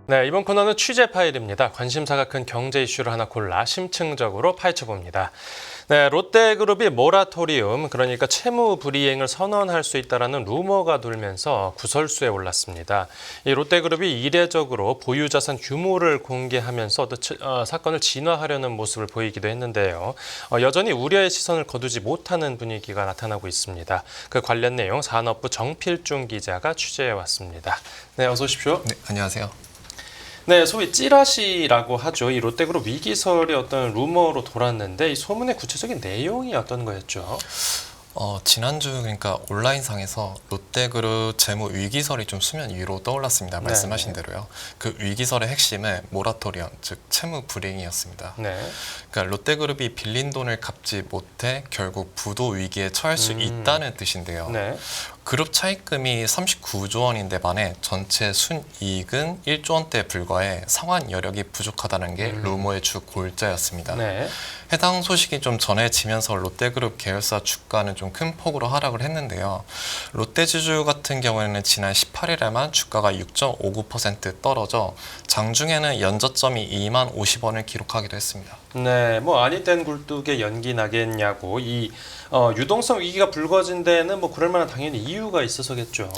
네, 이번 코너는 취재 파일입니다. 관심사가 큰 경제 이슈를 하나 골라 심층적으로 파헤쳐봅니다. 네, 롯데그룹이 모라토리움, 그러니까 채무 불이행을 선언할 수 있다는 루머가 돌면서 구설수에 올랐습니다. 이 롯데그룹이 이례적으로 보유자산 규모를 공개하면서 사건을 진화하려는 모습을 보이기도 했는데요. 여전히 우려의 시선을 거두지 못하는 분위기가 나타나고 있습니다. 그 관련 내용 산업부 정필중 기자가 취재해 왔습니다. 네, 어서 오십시오. 네, 안녕하세요. 네, 소위 찌라시라고 하죠. 이 롯데그룹 위기설이 어떤 루머로 돌았는데 이 소문의 구체적인 내용이 어떤 거였죠? 지난주 그러니까 온라인상에서 롯데그룹 재무 위기설이 좀 수면 위로 떠올랐습니다. 말씀하신 대로요. 그 위기설의 핵심은 모라토리엄, 즉 채무 불이행이었습니다. 네. 그러니까 롯데그룹이 빌린 돈을 갚지 못해 결국 부도 위기에 처할 수 있다는 뜻인데요. 네. 그룹 차입금이 39조 원인데 반해 전체 순이익은 1조 원대에 불과해 상환 여력이 부족하다는 게 루머의 주 골자였습니다. 네. 해당 소식이 좀 전해지면서 롯데그룹 계열사 주가는 좀 큰 폭으로 하락을 했는데요. 롯데지주 같은 경우에는 지난 18일에만 주가가 6.59% 떨어져 장중에는 연저점이 2만 50원을 기록하기도 했습니다. 네, 뭐 아니 땐 굴뚝에 연기 나겠냐고 이 유동성 위기가 불거진 데는 뭐 그럴 만한 당연히 이유가 있어서겠죠.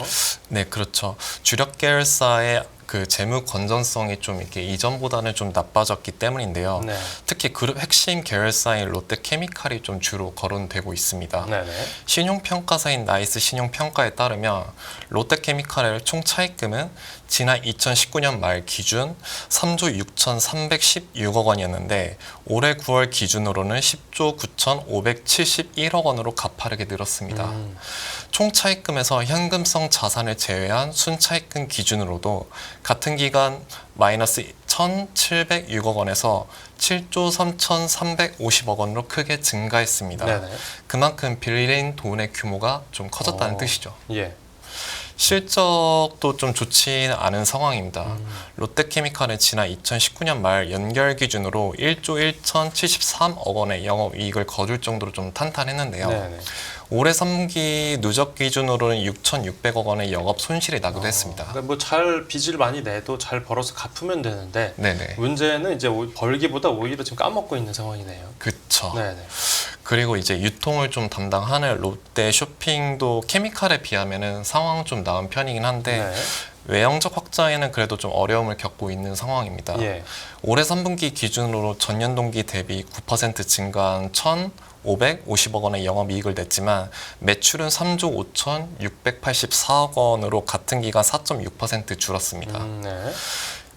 네, 그렇죠. 주력 계열사의 그 재무 건전성이 좀 이렇게 이전보다는 좀 나빠졌기 때문인데요. 네. 특히 그룹 핵심 계열사인 롯데케미칼이 좀 주로 거론되고 있습니다. 네네. 신용평가사인 나이스 신용평가에 따르면 롯데케미칼의 총 차입금은 지난 2019년 말 기준 3조 6,316억 원이었는데 올해 9월 기준으로는 10조 9,571억 원으로 가파르게 늘었습니다. 총 차입금에서 현금성 자산을 제외한 순차입금 기준으로도 같은 기간 마이너스 1,706억 원에서 7조 3,350억 원으로 크게 증가했습니다. 네네. 그만큼 빌린 돈의 규모가 좀 커졌다는 뜻이죠. 예. 실적도 좀 좋지는 않은 상황입니다. 롯데케미칼은 지난 2019년 말 연결 기준으로 1조 1,073억 원의 영업이익을 거둘 정도로 좀 탄탄했는데요. 네네. 올해 3기 누적 기준으로는 6,600억 원의 영업 손실이 나기도 했습니다. 그러니까 뭐 잘 빚을 많이 내도 잘 벌어서 갚으면 되는데 네네. 문제는 이제 벌기보다 오히려 지금 까먹고 있는 상황이네요. 그쵸. 네네. 그리고 이제 유통을 좀 담당하는 롯데 쇼핑도 케미칼에 비하면은 상황은 좀 나은 편이긴 한데 네. 외형적 확장에는 그래도 좀 어려움을 겪고 있는 상황입니다. 예. 올해 올해 3분기 기준으로 전년 동기 대비 9% 증가한 1,550억 원의 영업이익을 냈지만 매출은 3조 5,684억 원으로 같은 기간 4.6% 줄었습니다. 네.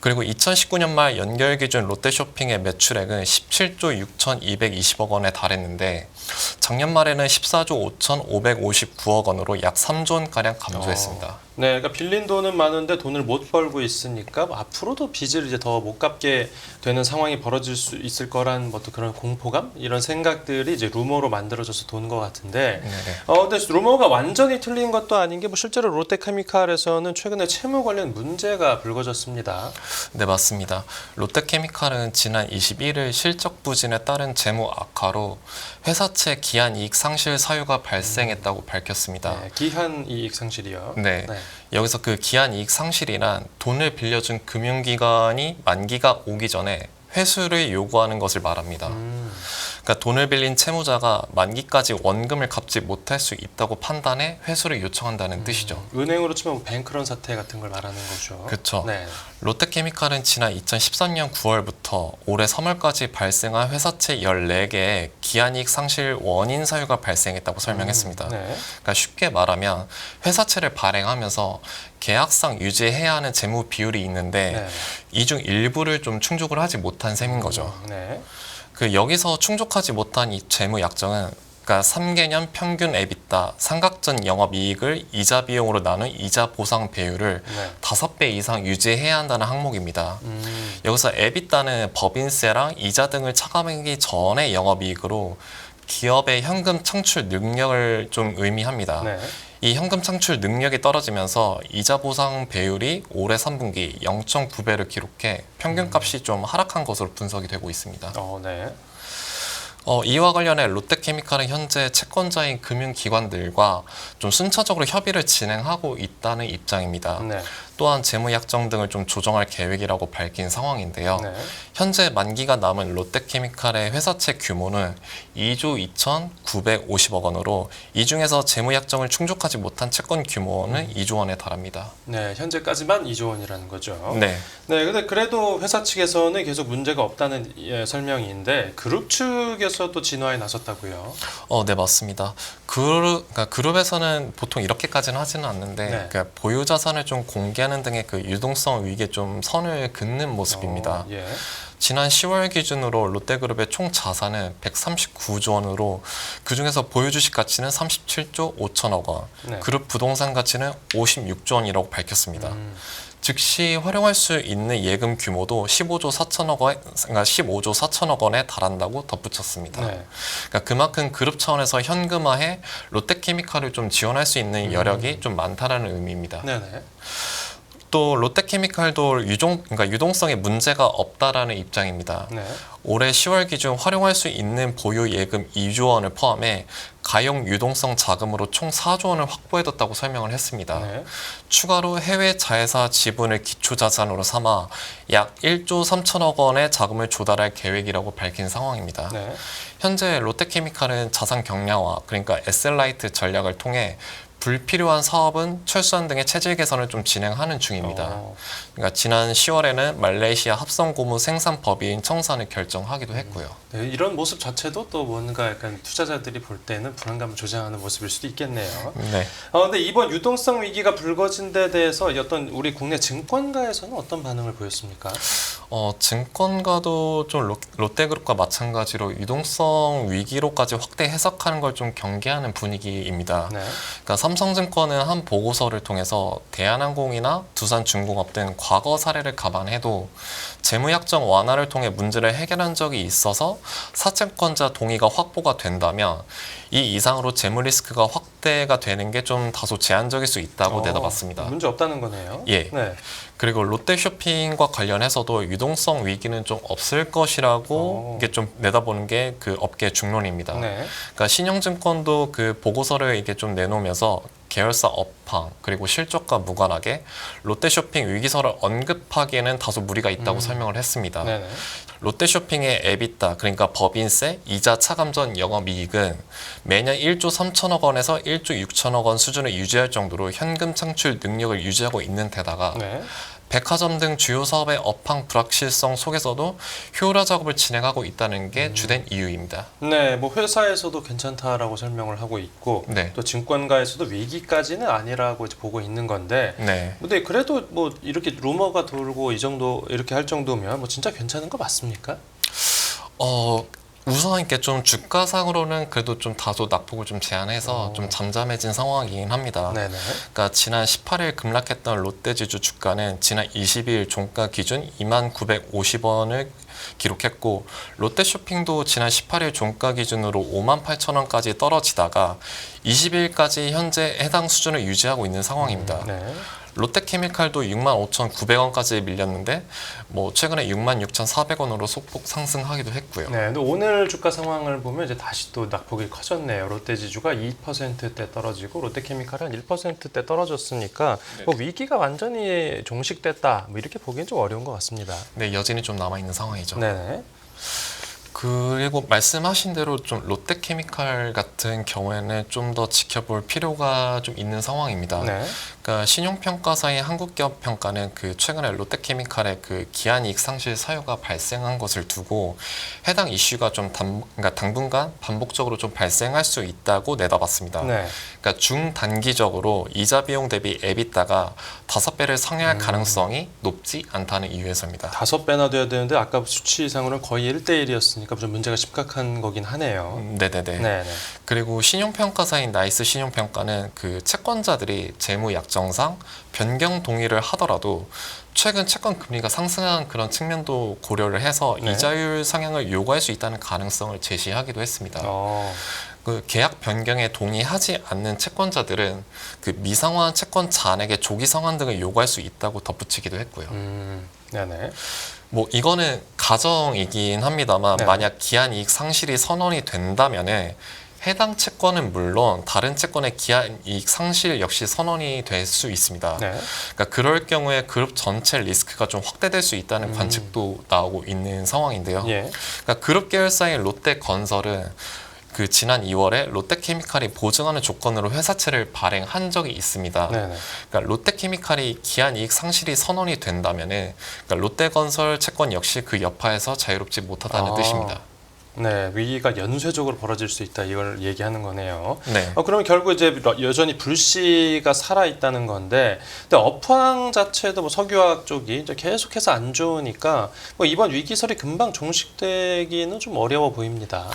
그리고 2019년 말 연결 기준 롯데쇼핑의 매출액은 17조 6,220억 원에 달했는데 작년 말에는 14조 5,559억 원으로 약 3조 원가량 감소했습니다. 네, 그러니까 빌린 돈은 많은데 돈을 못 벌고 있으니까 앞으로도 빚을 이제 더 못 갚게 되는 상황이 벌어질 수 있을 거란 뭐 또 그런 공포감 이런 생각들이 이제 루머로 만들어져서 도는 것 같은데, 네네. 근데 루머가 완전히 틀린 것도 아닌 게 뭐 실제로 롯데케미칼에서는 최근에 채무 관련 문제가 불거졌습니다. 네, 맞습니다. 롯데케미칼은 지난 21일 실적 부진에 따른 재무 악화로 회사채 기한 이익 상실 사유가 발생했다고 밝혔습니다. 네, 기한 이익 상실이요. 네. 여기서 그 기한 이익 상실이란 돈을 빌려준 금융기관이 만기가 오기 전에 회수를 요구하는 것을 말합니다. 그러니까 돈을 빌린 채무자가 만기까지 원금을 갚지 못할 수 있다고 판단해 회수를 요청한다는 뜻이죠. 은행으로 치면 뭐 뱅크런 사태 같은 걸 말하는 거죠. 그렇죠. 네. 롯데케미칼은 지난 2013년 9월부터 올해 3월까지 발생한 회사채 14개의 기한이익 상실 원인 사유가 발생했다고 설명했습니다. 네. 그러니까 쉽게 말하면 회사채를 발행하면서 계약상 유지해야 하는 재무 비율이 있는데 네. 이 중 일부를 좀 충족을 하지 못한 셈인 거죠. 네. 그 여기서 충족하지 못한 이 재무 약정은 그러니까 3개년 평균 EBITDA 삼각전 영업이익을 이자 비용으로 나눈 이자 보상 배율을 네. 5배 이상 유지해야 한다는 항목입니다. 여기서 EBITDA는 법인세랑 이자 등을 차감하기 전의 영업이익으로 기업의 현금 창출 능력을 좀 의미합니다. 네. 이 현금 창출 능력이 떨어지면서 이자 보상 배율이 올해 3분기 0.9배를 기록해 평균값이 좀 하락한 것으로 분석이 되고 있습니다. 네. 이와 관련해 롯데케미칼은 현재 채권자인 금융기관들과 좀 순차적으로 협의를 진행하고 있다는 입장입니다. 네. 또한 재무약정 등을 좀 조정할 계획이라고 밝힌 상황인데요. 네. 현재 만기가 남은 롯데케미칼의 회사채 규모는 2조 2,950억 원으로 이 중에서 재무약정을 충족하지 못한 채권 규모는 2조 원에 달합니다. 네, 현재까지만 2조 원이라는 거죠. 네. 네, 근데 그래도 회사 측에서는 계속 문제가 없다는 설명인데 그룹 측에서도 진화에 나섰다고요. 네, 맞습니다. 그러니까 그룹에서는 보통 이렇게까지는 하지는 않는데 네. 그러니까 보유 자산을 좀 공개하는 등의 그 유동성 위기에 좀 선을 긋는 모습입니다. 예. 지난 10월 기준으로 롯데그룹의 총 자산은 139조 원으로 그중에서 보유 주식 가치는 37조 5천억 원, 네. 그룹 부동산 가치는 56조 원이라고 밝혔습니다. 즉시 활용할 수 있는 예금 규모도 15조 4천억 원에 달한다고 덧붙였습니다. 네. 그러니까 그만큼 그룹 차원에서 현금화해 롯데케미칼을 좀 지원할 수 있는 여력이 좀 많다라는 의미입니다. 네네. 또 롯데케미칼도 그러니까 유동성에 문제가 없다라는 입장입니다. 네. 올해 10월 기준 활용할 수 있는 보유 예금 2조 원을 포함해 가용 유동성 자금으로 총 4조 원을 확보해뒀다고 설명을 했습니다. 네. 추가로 해외 자회사 지분을 기초자산으로 삼아 약 1조 3천억 원의 자금을 조달할 계획이라고 밝힌 상황입니다. 네. 현재 롯데케미칼은 자산 경량화, 그러니까 에셀라이트 전략을 통해 불필요한 사업은 철수한 등의 체질 개선을 좀 진행하는 중입니다. 그러니까 지난 10월에는 말레이시아 합성고무 생산 법인 청산을 결정하기도 했고요. 네, 이런 모습 자체도 또 뭔가 약간 투자자들이 볼 때는 불안감을 조장하는 모습일 수도 있겠네요. 네. 근데 이번 유동성 위기가 불거진 데 대해서 어떤 우리 국내 증권가에서는 어떤 반응을 보였습니까? 증권가도 좀 롯데그룹과 마찬가지로 유동성 위기로까지 확대 해석하는 걸 좀 경계하는 분위기입니다. 네. 그러니까 삼성증권은 한 보고서를 통해서 대한항공이나 두산중공업 등 과거 사례를 감안해도 재무약정 완화를 통해 문제를 해결한 적이 있어서 사채권자 동의가 확보가 된다면 이 이상으로 재무 리스크가 확대가 되는 게 좀 다소 제한적일 수 있다고 내다봤습니다. 문제 없다는 거네요. 예. 네. 그리고 롯데쇼핑과 관련해서도 유동성 위기는 좀 없을 것이라고 이게 좀 내다보는 게 그 업계 중론입니다. 네. 그러니까 신영증권도 그 보고서를 이게 좀 내놓으면서 계열사 업황 그리고 실적과 무관하게 롯데쇼핑 위기설을 언급하기에는 다소 무리가 있다고 설명을 했습니다. 네네. 롯데쇼핑의 에비타 그러니까 법인세, 이자 차감 전 영업이익은 매년 1조 3천억 원에서 1조 6천억 원 수준을 유지할 정도로 현금 창출 능력을 유지하고 있는 데다가 네. 백화점 등 주요 사업의 업황 불확실성 속에서도 효율화 작업을 진행하고 있다는 게 주된 이유입니다. 네, 뭐 회사에서도 괜찮다라고 설명을 하고 있고 네. 또 증권가에서도 위기까지는 아니라고 이제 보고 있는 건데 네. 근데 그래도 뭐 이렇게 루머가 돌고 이 정도 이렇게 할 정도면 뭐 진짜 괜찮은 거 맞습니까? 우선 이렇게 좀 주가상으로는 그래도 좀 다소 낙폭을 좀 제한해서 좀 잠잠해진 상황이긴 합니다. 네네. 그러니까 지난 18일 급락했던 롯데지주 주가는 지난 20일 종가 기준 2950원을 기록했고 롯데쇼핑도 지난 18일 종가 기준으로 58,000원까지 떨어지다가 20일까지 현재 해당 수준을 유지하고 있는 상황입니다. 네. 롯데케미칼도 65,900원까지 밀렸는데 뭐 최근에 66,400원으로 소폭 상승하기도 했고요. 네, 근데 오늘 주가 상황을 보면 이제 다시 또 낙폭이 커졌네요. 롯데지주가 2%대 떨어지고 롯데케미칼은 1%대 떨어졌으니까 뭐 위기가 완전히 종식됐다 뭐 이렇게 보기엔 좀 어려운 것 같습니다. 네, 여전히 좀 남아 있는 상황이죠. 네네. 그리고 말씀하신 대로 좀 롯데케미칼 같은 경우에는 좀 더 지켜볼 필요가 좀 있는 상황입니다. 네. 그러니까 신용평가사인 한국기업평가는 그 최근에 롯데케미칼의 그 기한이익 상실 사유가 발생한 것을 두고 해당 이슈가 좀 그러니까 당분간 반복적으로 좀 발생할 수 있다고 내다봤습니다. 네. 그러니까 중단기적으로 이자 비용 대비 에비타가 5배를 상회할 가능성이 높지 않다는 이유에서입니다. 5배나 돼야 되는데 아까 수치상으로는 거의 1대1이었으니까 좀 문제가 심각한 거긴 하네요. 네네네. 네네. 그리고 신용평가사인 나이스 신용평가는 그 채권자들이 재무 약정상 변경 동의를 하더라도 최근 채권 금리가 상승한 그런 측면도 고려를 해서 네. 이자율 상향을 요구할 수 있다는 가능성을 제시하기도 했습니다. 그 계약 변경에 동의하지 않는 채권자들은 그 미상환 채권 잔액의 조기 상환 등을 요구할 수 있다고 덧붙이기도 했고요. 네네. 뭐 이거는 가정이긴 합니다만 네. 만약 기한이익 상실이 선언이 된다면은 해당 채권은 물론 다른 채권의 기한 이익 상실 역시 선언이 될 수 있습니다. 네. 그러니까 그럴 경우에 그룹 전체 리스크가 좀 확대될 수 있다는 관측도 나오고 있는 상황인데요. 예. 그러니까 그룹 계열사인 롯데건설은 그 지난 2월에 롯데케미칼이 보증하는 조건으로 회사채를 발행한 적이 있습니다. 네네. 그러니까 롯데케미칼이 기한 이익 상실이 선언이 된다면은 그러니까 롯데건설 채권 역시 그 여파에서 자유롭지 못하다는 뜻입니다. 네, 위기가 연쇄적으로 벌어질 수 있다 이걸 얘기하는 거네요. 네. 그러면 결국 이제 여전히 불씨가 살아 있다는 건데, 근데 업황 자체도 뭐 석유화학 쪽이 이제 계속해서 안 좋으니까 뭐 이번 위기설이 금방 종식되기는 좀 어려워 보입니다.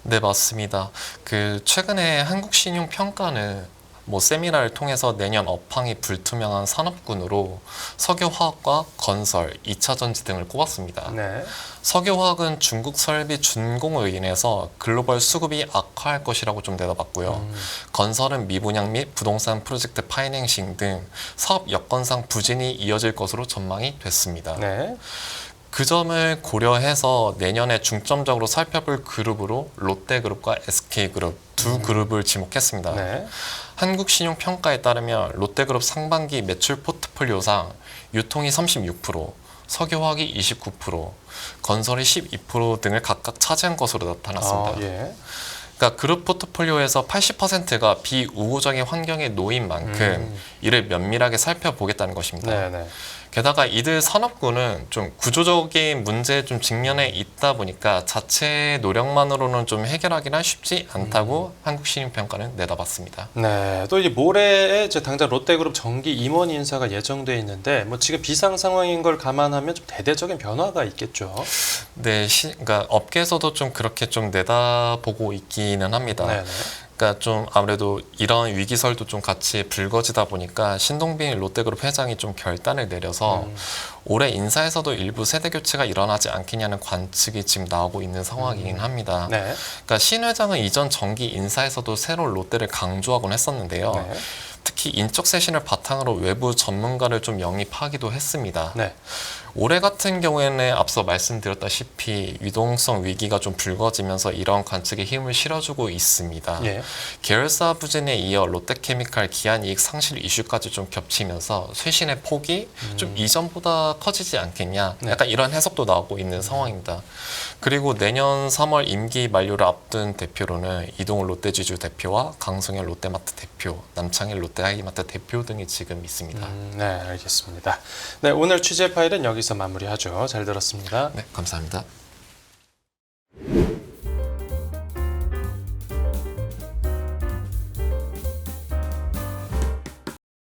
네, 맞습니다. 그 최근에 한국신용평가는 뭐 세미나를 통해서 내년 업황이 불투명한 산업군으로 석유화학과 건설, 2차 전지 등을 꼽았습니다. 네. 석유화학은 중국 설비 준공으로 인해서 글로벌 수급이 악화할 것이라고 좀 내다봤고요. 건설은 미분양 및 부동산 프로젝트 파이낸싱 등 사업 여건상 부진이 이어질 것으로 전망이 됐습니다. 네. 그 점을 고려해서 내년에 중점적으로 살펴볼 그룹으로 롯데그룹과 SK그룹 두 그룹을 지목했습니다. 네. 한국신용평가에 따르면 롯데그룹 상반기 매출 포트폴리오상 유통이 36%, 석유화학이 29%, 건설이 12% 등을 각각 차지한 것으로 나타났습니다. 예. 그러니까 그룹 포트폴리오에서 80%가 비우호적인 환경에 놓인 만큼 이를 면밀하게 살펴보겠다는 것입니다. 네네. 게다가 이들 산업군은 좀 구조적인 문제에 좀 직면해 있다 보니까 자체 노력만으로는 좀 해결하기는 쉽지 않다고 한국신용평가는 내다봤습니다. 네, 또 이제 모레에 이제 당장 롯데그룹 정기 임원 인사가 예정돼 있는데, 뭐 지금 비상 상황인 걸 감안하면 좀 대대적인 변화가 있겠죠. 네, 그러니까 업계에서도 좀 그렇게 좀 내다보고 있기는 합니다. 네네. 그러니까 좀 아무래도 이런 위기설도 좀 같이 불거지다 보니까 신동빈 롯데그룹 회장이 좀 결단을 내려서 올해 인사에서도 일부 세대 교체가 일어나지 않겠냐는 관측이 지금 나오고 있는 상황이긴 합니다. 네. 그러니까 신 회장은 이전 정기 인사에서도 새로 롯데를 강조하곤 했었는데요. 네. 특히 인적 쇄신을 바탕으로 외부 전문가를 좀 영입하기도 했습니다. 네. 올해 같은 경우에는 앞서 말씀드렸다시피 유동성 위기가 좀 불거지면서 이런 관측에 힘을 실어주고 있습니다. 예. 계열사 부진에 이어 롯데케미칼 기한이익 상실 이슈까지 좀 겹치면서 쇄신의 폭이 좀 이전보다 커지지 않겠냐, 네. 약간 이런 해석도 나오고 있는 상황입니다. 그리고 내년 3월 임기 만료를 앞둔 대표로는 이동훈 롯데지주 대표와 강성현 롯데마트 대표, 남창일 롯데하이마트 대표 등이 지금 있습니다. 네, 알겠습니다. 네, 오늘 취재 파일은 여기서 마무리하죠. 잘 들었습니다. 네, 감사합니다.